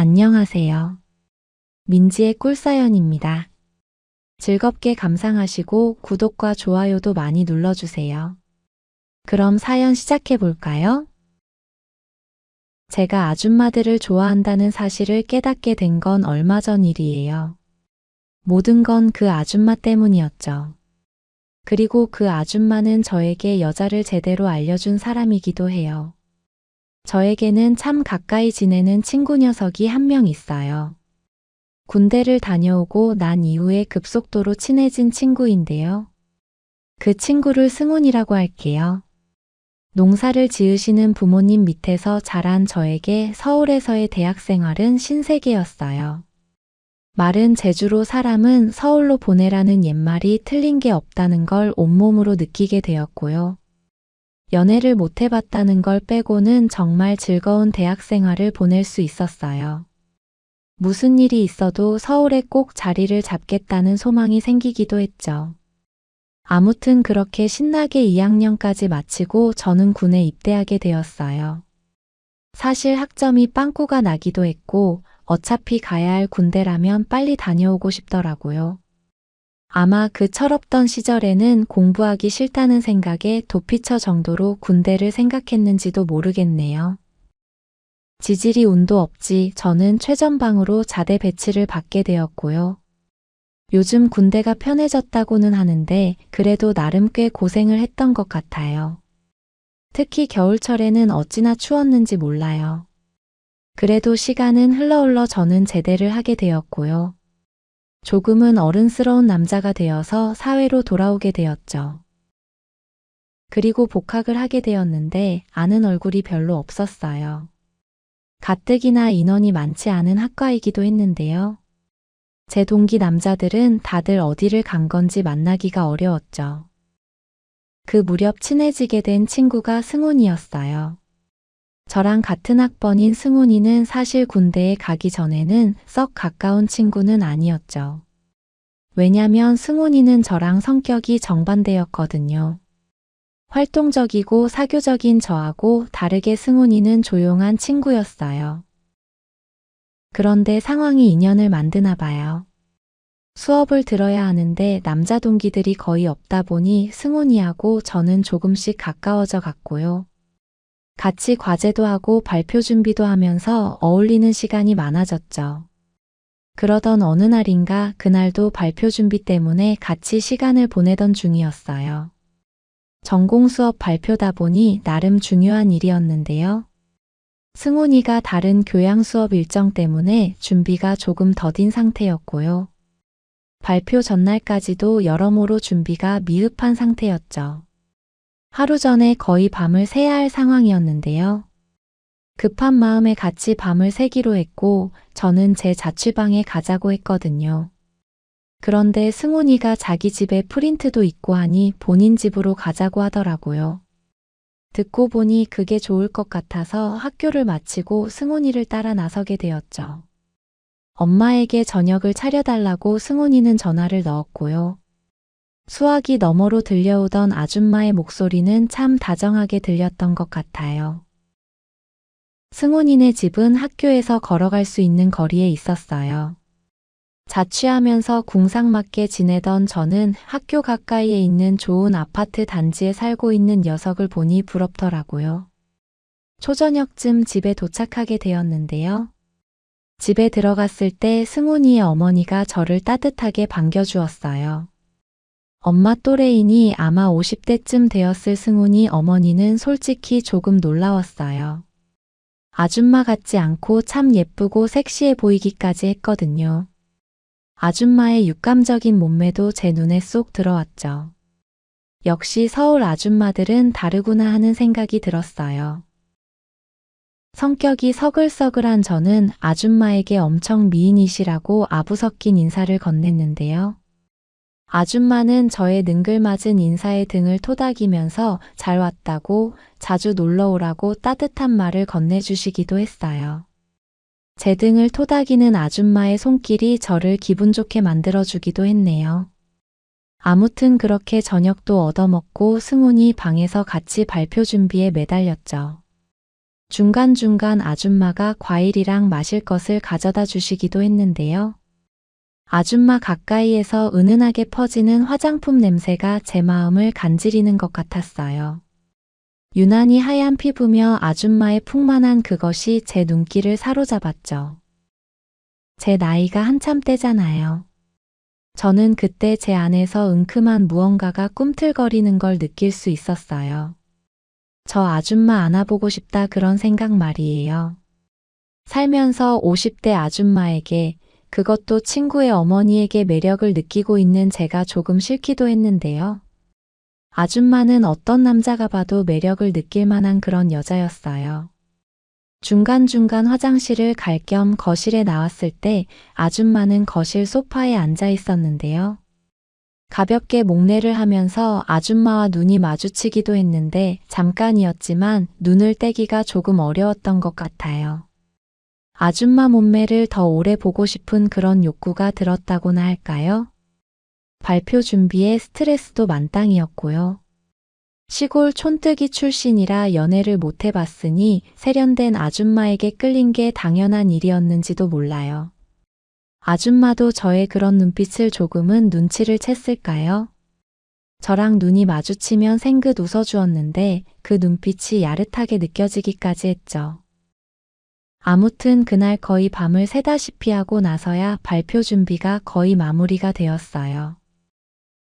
안녕하세요. 민지의 꿀사연입니다. 즐겁게 감상하시고 구독과 좋아요도 많이 눌러주세요. 그럼 사연 시작해 볼까요? 제가 아줌마들을 좋아한다는 사실을 깨닫게 된 건 얼마 전 일이에요. 모든 건 그 아줌마 때문이었죠. 그리고 그 아줌마는 저에게 여자를 제대로 알려준 사람이기도 해요. 저에게는 참 가까이 지내는 친구 녀석이 한 명 있어요. 군대를 다녀오고 난 이후에 급속도로 친해진 친구인데요. 그 친구를 승훈이라고 할게요. 농사를 지으시는 부모님 밑에서 자란 저에게 서울에서의 대학 생활은 신세계였어요. 마른 제주로 사람은 서울로 보내라는 옛말이 틀린 게 없다는 걸 온몸으로 느끼게 되었고요. 연애를 못 해봤다는 걸 빼고는 정말 즐거운 대학 생활을 보낼 수 있었어요. 무슨 일이 있어도 서울에 꼭 자리를 잡겠다는 소망이 생기기도 했죠. 아무튼 그렇게 신나게 2학년까지 마치고 저는 군에 입대하게 되었어요. 사실 학점이 빵꾸가 나기도 했고 어차피 가야 할 군대라면 빨리 다녀오고 싶더라고요. 아마 그 철없던 시절에는 공부하기 싫다는 생각에 도피처 정도로 군대를 생각했는지도 모르겠네요. 지질이 운도 없지 저는 최전방으로 자대 배치를 받게 되었고요. 요즘 군대가 편해졌다고는 하는데 그래도 나름 꽤 고생을 했던 것 같아요. 특히 겨울철에는 어찌나 추웠는지 몰라요. 그래도 시간은 흘러 저는 제대를 하게 되었고요. 조금은 어른스러운 남자가 되어서 사회로 돌아오게 되었죠. 그리고 복학을 하게 되었는데 아는 얼굴이 별로 없었어요. 가뜩이나 인원이 많지 않은 학과이기도 했는데요. 제 동기 남자들은 다들 어디를 간 건지 만나기가 어려웠죠. 그 무렵 친해지게 된 친구가 승훈이었어요. 저랑 같은 학번인 승훈이는 사실 군대에 가기 전에는 썩 가까운 친구는 아니었죠. 왜냐면 승훈이는 저랑 성격이 정반대였거든요. 활동적이고 사교적인 저하고 다르게 승훈이는 조용한 친구였어요. 그런데 상황이 인연을 만드나 봐요. 수업을 들어야 하는데 남자 동기들이 거의 없다 보니 승훈이하고 저는 조금씩 가까워져 갔고요. 같이 과제도 하고 발표 준비도 하면서 어울리는 시간이 많아졌죠. 그러던 어느 날인가 그날도 발표 준비 때문에 같이 시간을 보내던 중이었어요. 전공 수업 발표다 보니 나름 중요한 일이었는데요. 승훈이가 다른 교양 수업 일정 때문에 준비가 조금 더딘 상태였고요. 발표 전날까지도 여러모로 준비가 미흡한 상태였죠. 하루 전에 거의 밤을 새야 할 상황이었는데요. 급한 마음에 같이 밤을 새기로 했고 저는 제 자취방에 가자고 했거든요. 그런데 승훈이가 자기 집에 프린트도 있고 하니 본인 집으로 가자고 하더라고요. 듣고 보니 그게 좋을 것 같아서 학교를 마치고 승훈이를 따라 나서게 되었죠. 엄마에게 저녁을 차려달라고 승훈이는 전화를 넣었고요. 수화기 너머로 들려오던 아줌마의 목소리는 참 다정하게 들렸던 것 같아요. 승훈이네 집은 학교에서 걸어갈 수 있는 거리에 있었어요. 자취하면서 궁상맞게 지내던 저는 학교 가까이에 있는 좋은 아파트 단지에 살고 있는 녀석을 보니 부럽더라고요. 초저녁쯤 집에 도착하게 되었는데요. 집에 들어갔을 때 승훈이의 어머니가 저를 따뜻하게 반겨주었어요. 엄마 또래이니 아마 50대쯤 되었을 승훈이 어머니는 솔직히 조금 놀라웠어요. 아줌마 같지 않고 참 예쁘고 섹시해 보이기까지 했거든요. 아줌마의 육감적인 몸매도 제 눈에 쏙 들어왔죠. 역시 서울 아줌마들은 다르구나 하는 생각이 들었어요. 성격이 서글서글한 저는 아줌마에게 엄청 미인이시라고 아부 섞인 인사를 건넸는데요. 아줌마는 저의 능글맞은 인사에 등을 토닥이면서 잘 왔다고 자주 놀러 오라고 따뜻한 말을 건네주시기도 했어요. 제 등을 토닥이는 아줌마의 손길이 저를 기분 좋게 만들어주기도 했네요. 아무튼 그렇게 저녁도 얻어먹고 승훈이 방에서 같이 발표 준비에 매달렸죠. 중간중간 아줌마가 과일이랑 마실 것을 가져다 주시기도 했는데요. 아줌마 가까이에서 은은하게 퍼지는 화장품 냄새가 제 마음을 간지리는 것 같았어요. 유난히 하얀 피부며 아줌마의 풍만한 그것이 제 눈길을 사로잡았죠. 제 나이가 한참 때잖아요. 저는 그때 제 안에서 은큼한 무언가가 꿈틀거리는 걸 느낄 수 있었어요. 저 아줌마 안아보고 싶다 그런 생각 말이에요. 살면서 50대 아줌마에게, 그것도 친구의 어머니에게 매력을 느끼고 있는 제가 조금 싫기도 했는데요. 아줌마는 어떤 남자가 봐도 매력을 느낄 만한 그런 여자였어요. 중간중간 화장실을 갈 겸 거실에 나왔을 때 아줌마는 거실 소파에 앉아 있었는데요. 가볍게 목례를 하면서 아줌마와 눈이 마주치기도 했는데 잠깐이었지만 눈을 떼기가 조금 어려웠던 것 같아요. 아줌마 몸매를 더 오래 보고 싶은 그런 욕구가 들었다고나 할까요? 발표 준비에 스트레스도 만땅이었고요. 시골 촌뜨기 출신이라 연애를 못 해봤으니 세련된 아줌마에게 끌린 게 당연한 일이었는지도 몰라요. 아줌마도 저의 그런 눈빛을 조금은 눈치를 챘을까요? 저랑 눈이 마주치면 생긋 웃어주었는데 그 눈빛이 야릇하게 느껴지기까지 했죠. 아무튼 그날 거의 밤을 새다시피 하고 나서야 발표 준비가 거의 마무리가 되었어요.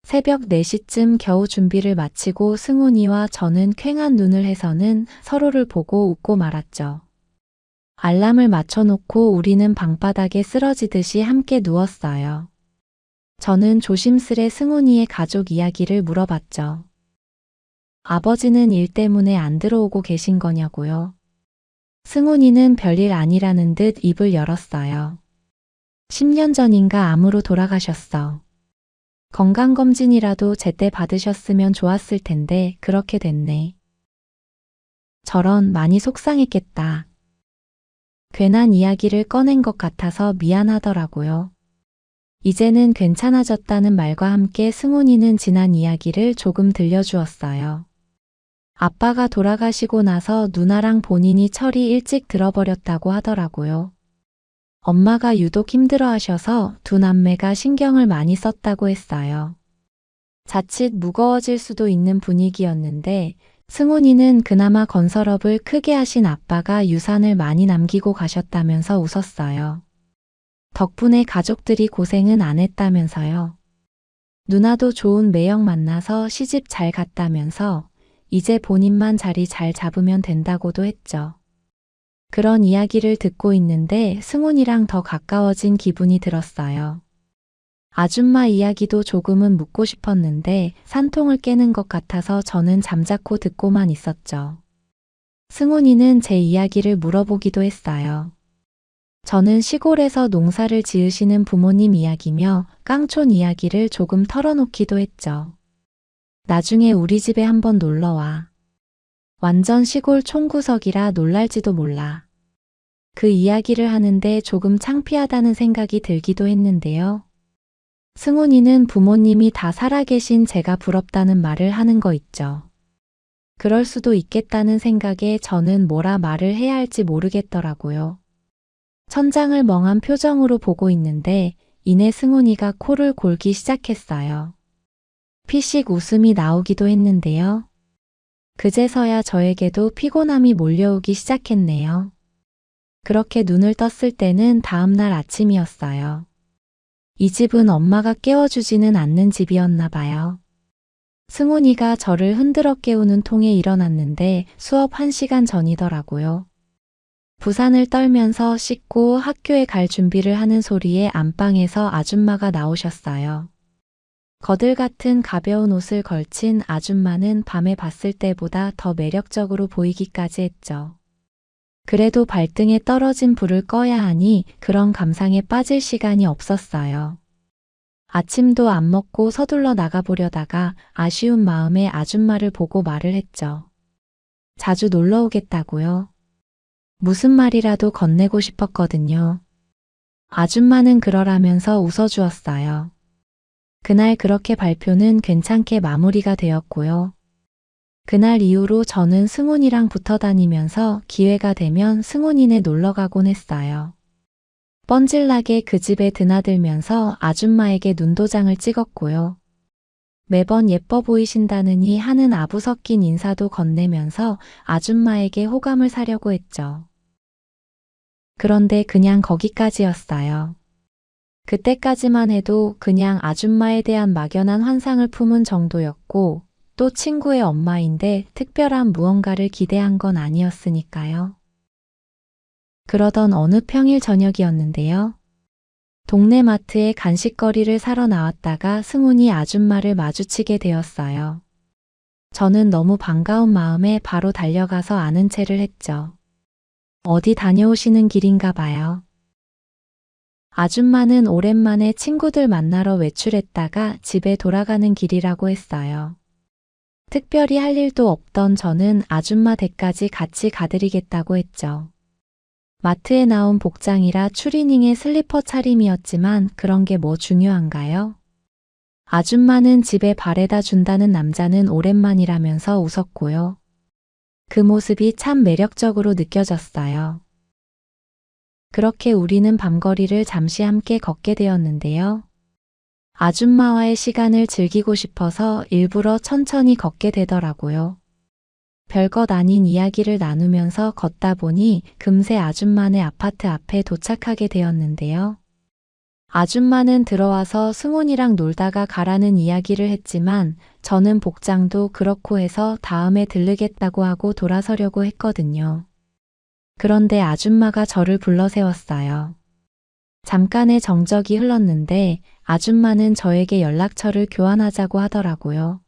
새벽 4시쯤 겨우 준비를 마치고 승훈이와 저는 퀭한 눈을 해서는 서로를 보고 웃고 말았죠. 알람을 맞춰놓고 우리는 방바닥에 쓰러지듯이 함께 누웠어요. 저는 조심스레 승훈이의 가족 이야기를 물어봤죠. 아버지는 일 때문에 안 들어오고 계신 거냐고요. 승훈이는 별일 아니라는 듯 입을 열었어요. 10년 전인가 암으로 돌아가셨어. 건강검진이라도 제때 받으셨으면 좋았을 텐데 그렇게 됐네. 저런 많이 속상했겠다. 괜한 이야기를 꺼낸 것 같아서 미안하더라고요. 이제는 괜찮아졌다는 말과 함께 승훈이는 지난 이야기를 조금 들려주었어요. 아빠가 돌아가시고 나서 누나랑 본인이 철이 일찍 들어버렸다고 하더라고요. 엄마가 유독 힘들어하셔서 두 남매가 신경을 많이 썼다고 했어요. 자칫 무거워질 수도 있는 분위기였는데 승훈이는 그나마 건설업을 크게 하신 아빠가 유산을 많이 남기고 가셨다면서 웃었어요. 덕분에 가족들이 고생은 안 했다면서요. 누나도 좋은 매형 만나서 시집 잘 갔다면서 이제 본인만 자리 잘 잡으면 된다고도 했죠. 그런 이야기를 듣고 있는데 승훈이랑 더 가까워진 기분이 들었어요. 아줌마 이야기도 조금은 묻고 싶었는데 산통을 깨는 것 같아서 저는 잠자코 듣고만 있었죠. 승훈이는 제 이야기를 물어보기도 했어요. 저는 시골에서 농사를 지으시는 부모님 이야기며 깡촌 이야기를 조금 털어놓기도 했죠. 나중에 우리 집에 한번 놀러와. 완전 시골 촌구석이라 놀랄지도 몰라. 그 이야기를 하는데 조금 창피하다는 생각이 들기도 했는데요. 승훈이는 부모님이 다 살아계신 제가 부럽다는 말을 하는 거 있죠. 그럴 수도 있겠다는 생각에 저는 뭐라 말을 해야 할지 모르겠더라고요. 천장을 멍한 표정으로 보고 있는데 이내 승훈이가 코를 골기 시작했어요. 피식 웃음이 나오기도 했는데요. 그제서야 저에게도 피곤함이 몰려오기 시작했네요. 그렇게 눈을 떴을 때는 다음날 아침이었어요. 이 집은 엄마가 깨워주지는 않는 집이었나 봐요. 승훈이가 저를 흔들어 깨우는 통에 일어났는데 수업 1시간 전이더라고요. 부산을 떨면서 씻고 학교에 갈 준비를 하는 소리에 안방에서 아줌마가 나오셨어요. 거들 같은 가벼운 옷을 걸친 아줌마는 밤에 봤을 때보다 더 매력적으로 보이기까지 했죠. 그래도 발등에 떨어진 불을 꺼야 하니 그런 감상에 빠질 시간이 없었어요. 아침도 안 먹고 서둘러 나가보려다가 아쉬운 마음에 아줌마를 보고 말을 했죠. 자주 놀러 오겠다고요? 무슨 말이라도 건네고 싶었거든요. 아줌마는 그러라면서 웃어주었어요. 그날 그렇게 발표는 괜찮게 마무리가 되었고요. 그날 이후로 저는 승훈이랑 붙어 다니면서 기회가 되면 승훈이네 놀러 가곤 했어요. 뻔질나게 그 집에 드나들면서 아줌마에게 눈도장을 찍었고요. 매번 예뻐 보이신다느니 하는 아부 섞인 인사도 건네면서 아줌마에게 호감을 사려고 했죠. 그런데 그냥 거기까지였어요. 그때까지만 해도 그냥 아줌마에 대한 막연한 환상을 품은 정도였고, 또 친구의 엄마인데 특별한 무언가를 기대한 건 아니었으니까요. 그러던 어느 평일 저녁이었는데요. 동네 마트에 간식거리를 사러 나왔다가 승훈이 아줌마를 마주치게 되었어요. 저는 너무 반가운 마음에 바로 달려가서 아는 체를 했죠. 어디 다녀오시는 길인가 봐요. 아줌마는 오랜만에 친구들 만나러 외출했다가 집에 돌아가는 길이라고 했어요. 특별히 할 일도 없던 저는 아줌마 댁까지 같이 가드리겠다고 했죠. 마트에 나온 복장이라 추리닝에 슬리퍼 차림이었지만 그런 게 뭐 중요한가요? 아줌마는 집에 바래다 준다는 남자는 오랜만이라면서 웃었고요. 그 모습이 참 매력적으로 느껴졌어요. 그렇게 우리는 밤거리를 잠시 함께 걷게 되었는데요. 아줌마와의 시간을 즐기고 싶어서 일부러 천천히 걷게 되더라고요. 별것 아닌 이야기를 나누면서 걷다 보니 금세 아줌마네 아파트 앞에 도착하게 되었는데요. 아줌마는 들어와서 승훈이랑 놀다가 가라는 이야기를 했지만 저는 복장도 그렇고 해서 다음에 들르겠다고 하고 돌아서려고 했거든요. 그런데 아줌마가 저를 불러 세웠어요. 잠깐의 정적이 흘렀는데 아줌마는 저에게 연락처를 교환하자고 하더라고요.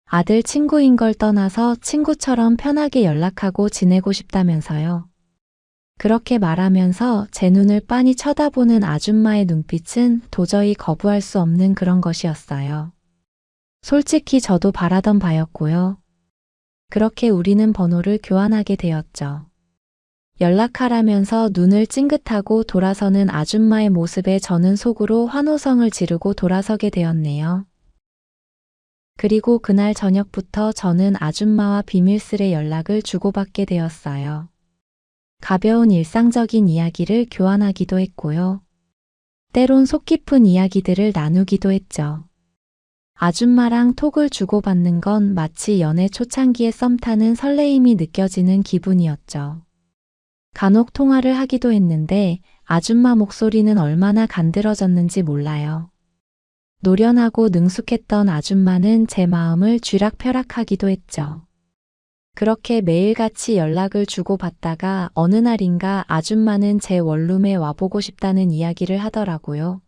아들 친구인 걸 떠나서 친구처럼 편하게 연락하고 지내고 싶다면서요. 그렇게 말하면서 제 눈을 빤히 쳐다보는 아줌마의 눈빛은 도저히 거부할 수 없는 그런 것이었어요. 솔직히 저도 바라던 바였고요. 그렇게 우리는 번호를 교환하게 되었죠. 연락하라면서 눈을 찡긋하고 돌아서는 아줌마의 모습에 저는 속으로 환호성을 지르고 돌아서게 되었네요. 그리고 그날 저녁부터 저는 아줌마와 비밀스레 연락을 주고받게 되었어요. 가벼운 일상적인 이야기를 교환하기도 했고요. 때론 속 깊은 이야기들을 나누기도 했죠. 아줌마랑 톡을 주고받는 건 마치 연애 초창기에 썸 타는 설레임이 느껴지는 기분이었죠. 간혹 통화를 하기도 했는데 아줌마 목소리는 얼마나 간드러졌는지 몰라요. 노련하고 능숙했던 아줌마는 제 마음을 쥐락펴락하기도 했죠. 그렇게 매일같이 연락을 주고받다가 어느 날인가 아줌마는 제 원룸에 와보고 싶다는 이야기를 하더라고요.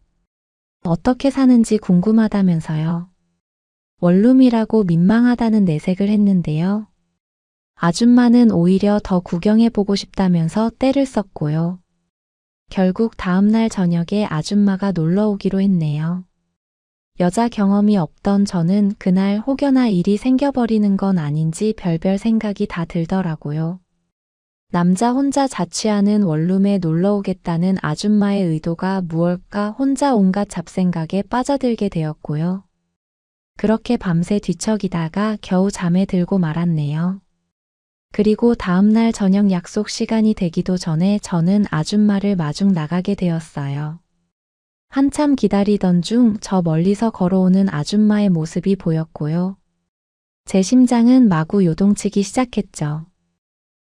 어떻게 사는지 궁금하다면서요. 원룸이라고 민망하다는 내색을 했는데요. 아줌마는 오히려 더 구경해보고 싶다면서 떼를 썼고요. 결국 다음날 저녁에 아줌마가 놀러 오기로 했네요. 여자 경험이 없던 저는 그날 혹여나 일이 생겨버리는 건 아닌지 별별 생각이 다 들더라고요. 남자 혼자 자취하는 원룸에 놀러 오겠다는 아줌마의 의도가 무엇일까 혼자 온갖 잡생각에 빠져들게 되었고요. 그렇게 밤새 뒤척이다가 겨우 잠에 들고 말았네요. 그리고 다음날 저녁 약속 시간이 되기도 전에 저는 아줌마를 마중 나가게 되었어요. 한참 기다리던 중 저 멀리서 걸어오는 아줌마의 모습이 보였고요. 제 심장은 마구 요동치기 시작했죠.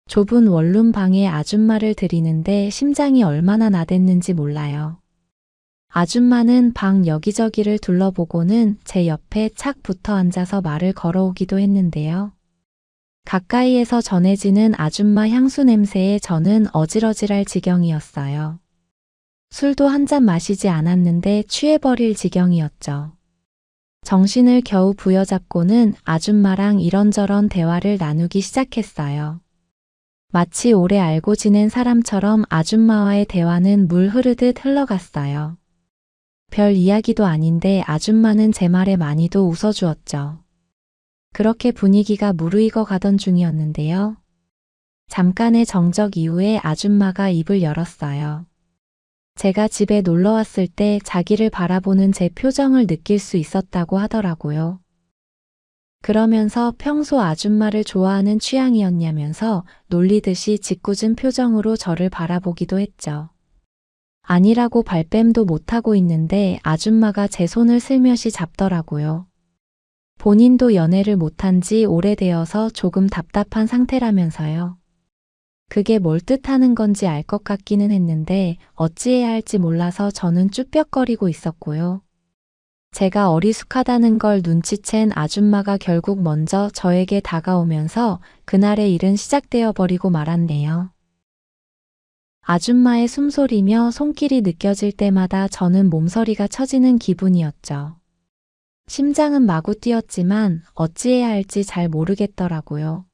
좁은 원룸 방에 아줌마를 들이는데 심장이 얼마나 나댔는지 몰라요. 아줌마는 방 여기저기를 둘러보고는 제 옆에 착 붙어 앉아서 말을 걸어오기도 했는데요. 가까이에서 전해지는 아줌마 향수 냄새에 저는 어질어질할 지경이었어요. 술도 한 잔 마시지 않았는데 취해버릴 지경이었죠. 정신을 겨우 부여잡고는 아줌마랑 이런저런 대화를 나누기 시작했어요. 마치 오래 알고 지낸 사람처럼 아줌마와의 대화는 물 흐르듯 흘러갔어요. 별 이야기도 아닌데 아줌마는 제 말에 많이도 웃어주었죠. 그렇게 분위기가 무르익어 가던 중이었는데요. 잠깐의 정적 이후에 아줌마가 입을 열었어요. 제가 집에 놀러 왔을 때 자기를 바라보는 제 표정을 느낄 수 있었다고 하더라고요. 그러면서 평소 아줌마를 좋아하는 취향이었냐면서 놀리듯이 짓궂은 표정으로 저를 바라보기도 했죠. 아니라고 발뺌도 못하고 있는데 아줌마가 제 손을 슬며시 잡더라고요. 본인도 연애를 못한 지 오래되어서 조금 답답한 상태라면서요. 그게 뭘 뜻하는 건지 알 것 같기는 했는데 어찌해야 할지 몰라서 저는 쭈뼛거리고 있었고요. 제가 어리숙하다는 걸 눈치챈 아줌마가 결국 먼저 저에게 다가오면서 그날의 일은 시작되어 버리고 말았네요. 아줌마의 숨소리며 손길이 느껴질 때마다 저는 몸서리가 쳐지는 기분이었죠. 심장은 마구 뛰었지만 어찌해야 할지 잘 모르겠더라고요.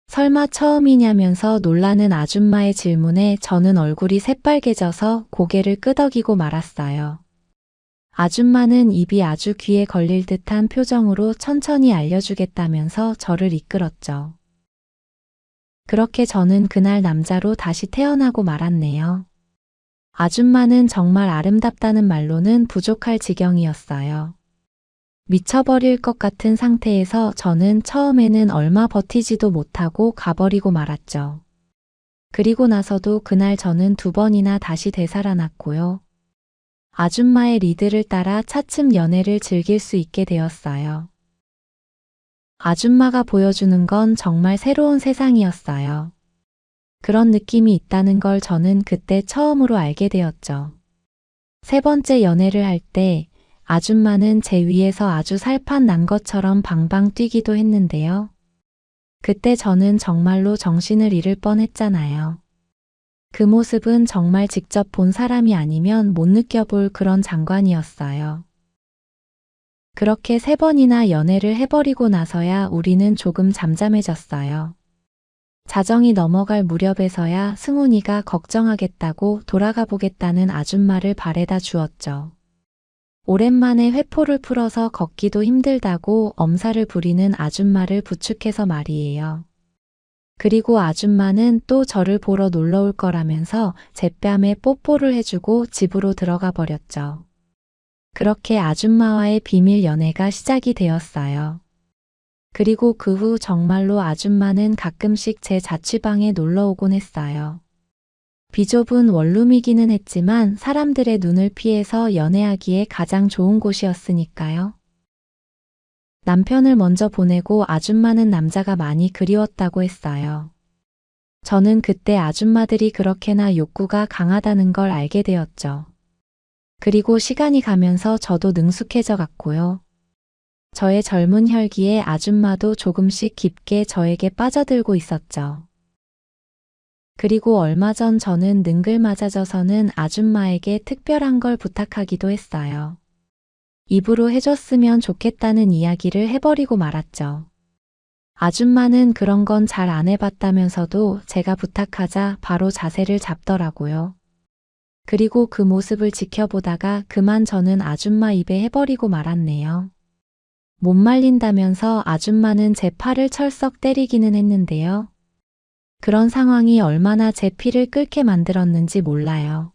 설마 처음이냐면서 놀라는 아줌마의 질문에 저는 얼굴이 새빨개져서 고개를 끄덕이고 말았어요. 아줌마는 입이 아주 귀에 걸릴 듯한 표정으로 천천히 알려주겠다면서 저를 이끌었죠. 그렇게 저는 그날 남자로 다시 태어나고 말았네요. 아줌마는 정말 아름답다는 말로는 부족할 지경이었어요. 미쳐버릴 것 같은 상태에서 저는 처음에는 얼마 버티지도 못하고 가버리고 말았죠. 그리고 나서도 그날 저는 2번이나 다시 되살아났고요. 아줌마의 리드를 따라 차츰 연애를 즐길 수 있게 되었어요. 아줌마가 보여주는 건 정말 새로운 세상이었어요. 그런 느낌이 있다는 걸 저는 그때 처음으로 알게 되었죠. 3번째 연애를 할 때 아줌마는 제 위에서 아주 살판 난 것처럼 방방 뛰기도 했는데요. 그때 저는 정말로 정신을 잃을 뻔했잖아요. 그 모습은 정말 직접 본 사람이 아니면 못 느껴볼 그런 장관이었어요. 그렇게 3번이나 연애를 해버리고 나서야 우리는 조금 잠잠해졌어요. 자정이 넘어갈 무렵에서야 승훈이가 걱정하겠다고 돌아가 보겠다는 아줌마를 바래다 주었죠. 오랜만에 회포를 풀어서 걷기도 힘들다고 엄살을 부리는 아줌마를 부축해서 말이에요. 그리고 아줌마는 또 저를 보러 놀러 올 거라면서 제 뺨에 뽀뽀를 해주고 집으로 들어가 버렸죠. 그렇게 아줌마와의 비밀 연애가 시작이 되었어요. 그리고 그 후 정말로 아줌마는 가끔씩 제 자취방에 놀러 오곤 했어요. 비좁은 원룸이기는 했지만 사람들의 눈을 피해서 연애하기에 가장 좋은 곳이었으니까요. 남편을 먼저 보내고 아줌마는 남자가 많이 그리웠다고 했어요. 저는 그때 아줌마들이 그렇게나 욕구가 강하다는 걸 알게 되었죠. 그리고 시간이 가면서 저도 능숙해져 갔고요. 저의 젊은 혈기에 아줌마도 조금씩 깊게 저에게 빠져들고 있었죠. 그리고 얼마 전 저는 능글맞아져서는 아줌마에게 특별한 걸 부탁하기도 했어요. 입으로 해줬으면 좋겠다는 이야기를 해버리고 말았죠. 아줌마는 그런 건 잘 안 해봤다면서도 제가 부탁하자 바로 자세를 잡더라고요. 그리고 그 모습을 지켜보다가 그만 저는 아줌마 입에 해버리고 말았네요. 못 말린다면서 아줌마는 제 팔을 철썩 때리기는 했는데요. 그런 상황이 얼마나 제 피를 끓게 만들었는지 몰라요.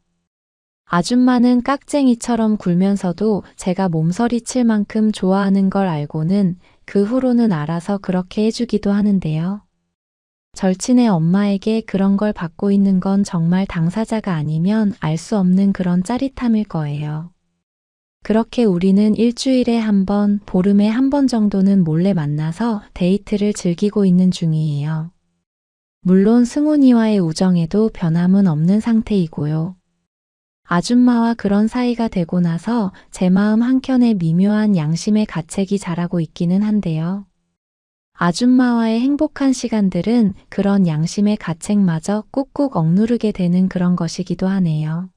아줌마는 깍쟁이처럼 굴면서도 제가 몸서리 칠 만큼 좋아하는 걸 알고는 그 후로는 알아서 그렇게 해주기도 하는데요. 절친의 엄마에게 그런 걸 받고 있는 건 정말 당사자가 아니면 알 수 없는 그런 짜릿함일 거예요. 그렇게 우리는 일주일에 1번, 보름에 1번 정도는 몰래 만나서 데이트를 즐기고 있는 중이에요. 물론 승훈이와의 우정에도 변함은 없는 상태이고요. 아줌마와 그런 사이가 되고 나서 제 마음 한켠에 미묘한 양심의 가책이 자라고 있기는 한데요. 아줌마와의 행복한 시간들은 그런 양심의 가책마저 꾹꾹 억누르게 되는 그런 것이기도 하네요.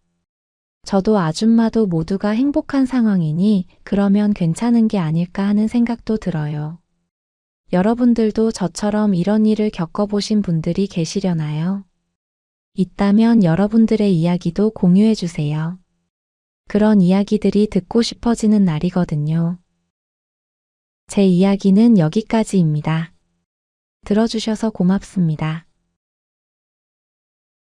저도 아줌마도 모두가 행복한 상황이니 그러면 괜찮은 게 아닐까 하는 생각도 들어요. 여러분들도 저처럼 이런 일을 겪어보신 분들이 계시려나요? 있다면 여러분들의 이야기도 공유해 주세요. 그런 이야기들이 듣고 싶어지는 날이거든요. 제 이야기는 여기까지입니다. 들어주셔서 고맙습니다.